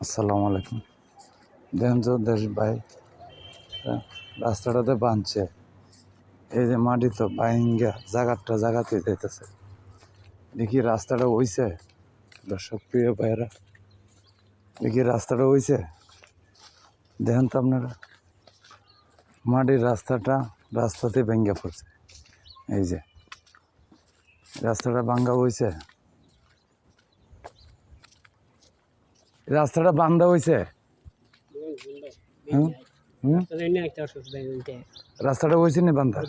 আসসালামু আলাইকুম। দেখেন তো দেশ ভাই রাস্তাটাতে বাঁধছে, এই যে মাটি তো বাইঙ্গা জায়গাতে দিতেছে। দেখি রাস্তাটা হইছে, দর্শক প্রিয় ভাইয়েরা, দেখি রাস্তাটা হইছে। দেখেন তো আপনারা, মাটির রাস্তাতে ভেঙ্গে পড়ছে। এই যে রাস্তাটা ভাঙ্গা হইছে, রাস্তাটা বান্ধা হইছে। রাস্তাটা হয়েছে নি বান্ধা,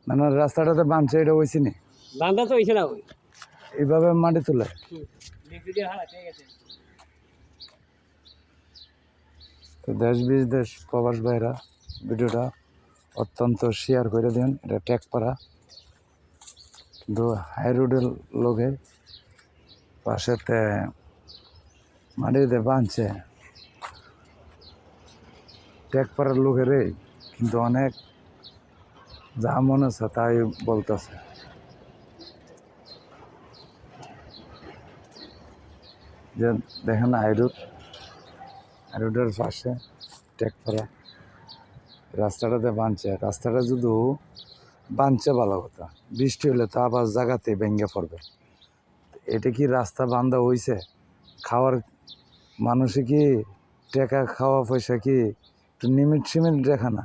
মানে রাস্তাটাতে বাঁধছে, এটা হয়েছে নি বান্ধা তো হয়েছে না, এইভাবে মাটি তুলে। তো দেশ বিদেশ প্রবাস ভাইরা ভিডিওটা অত্যন্ত শেয়ার করে দেন। এটা টেকপাড়া, কিন্তু হাই রোডের লোকে পাশেতে মাটিতে বাঁধছে টেকপাড়ার লোকেরে, কিন্তু অনেক যা মনে হচ্ছে তাই বলতেছে। যে দেখেন হাইরোডের পাশে টেকপাড়া, রাস্তাটাতে বাঁধছে। রাস্তাটা যদি বাঁধছে ভালো কথা, বৃষ্টি হলে তো আবার জায়গাতে ভেঙে পড়বে। এটা কি রাস্তা বান্ধা হইছে? খাওয়ার মানুষে কি টাকা খাওয়া পয়সা কি একটু সিমিট রেখা না?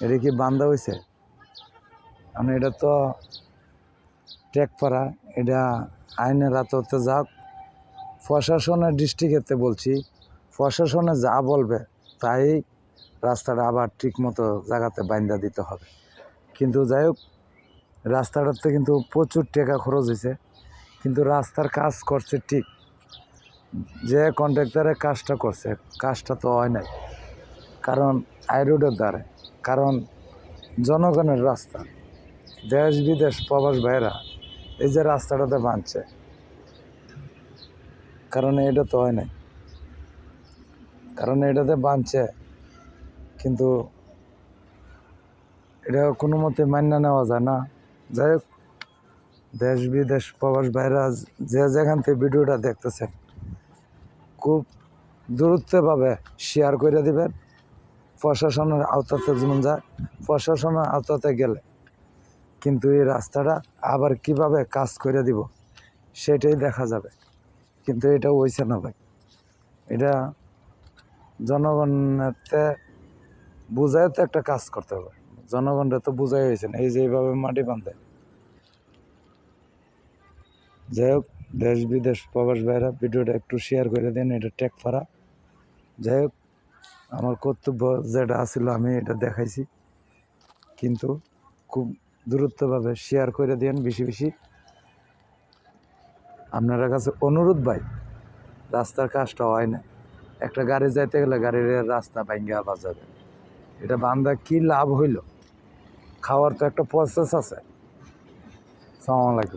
এটা কি বান্ধা হইছে? কারণ এটা তো টেকপাড়া, এটা আইনের আততে যাক, প্রশাসনের দৃষ্টিক্ষেত্রে বলছি, প্রশাসনে যা বলবে তাই রাস্তাটা আবার ঠিক মতো জায়গাতে বাইন্ধা দিতে হবে। কিন্তু যাই হোক, রাস্তাটাতে কিন্তু প্রচুর টাকা খরচ হয়েছে, কিন্তু রাস্তার কাজ করছে ঠিক, যে কন্ট্রাক্টরের কাজটা করছে, কাজটা তো হয় নাই। কারণ হাইরোডের দ্বারে, কারণ জনগণের রাস্তা, দেশ বিদেশ প্রবাস ভাইরা এই যে রাস্তাটাতে বাঁধছে, কারণ এটা তো হয় নাই, কারণ এটাতে বাঁধছে, কিন্তু এটা কোনো মতে মান্য নেওয়া যায় না। যাই হোক, দেশ বিদেশ প্রবাস ভাইরা যে যেখান থেকে ভিডিওটা দেখতেছেন, খুব দ্রুতভাবে শেয়ার করে দিবেন। প্রশাসনের আওতাতে যেমন যায়, প্রশাসনের আওতাতে গেলে কিন্তু এই রাস্তাটা আবার কিভাবে কাজ করে দিব সেটাই দেখা যাবে। কিন্তু এটা হইছে না ভাই, এটা জনগণকে বুঝায় তো একটা কাজ করতে হবে, জনগণরা তো বুঝাই হয়েছে না। এই যে এইভাবে মাটি বাঁধে। যাই হোক, দেশ বিদেশ প্রবাস ভাইরা ভিডিওটা একটু শেয়ার করে দেন। এটা টেকপাড়া। যাই হোক, আমার কর্তব্য যেটা আসছিল আমি এটা দেখাইছি, কিন্তু খুব দ্রুতভাবে শেয়ার করে দেন বেশি বেশি। আপনার কাছে অনুরোধ ভাই, রাস্তার কাজটা হয় না, একটা গাড়ি যাইতে গেলে গাড়ির রাস্তা ভাঙ্গা বাজাবে, এটা বান্ধা কি লাভ হইল? খাওয়ার তো একটা প্রসেস আছে। আসসালামু আলাইকুম।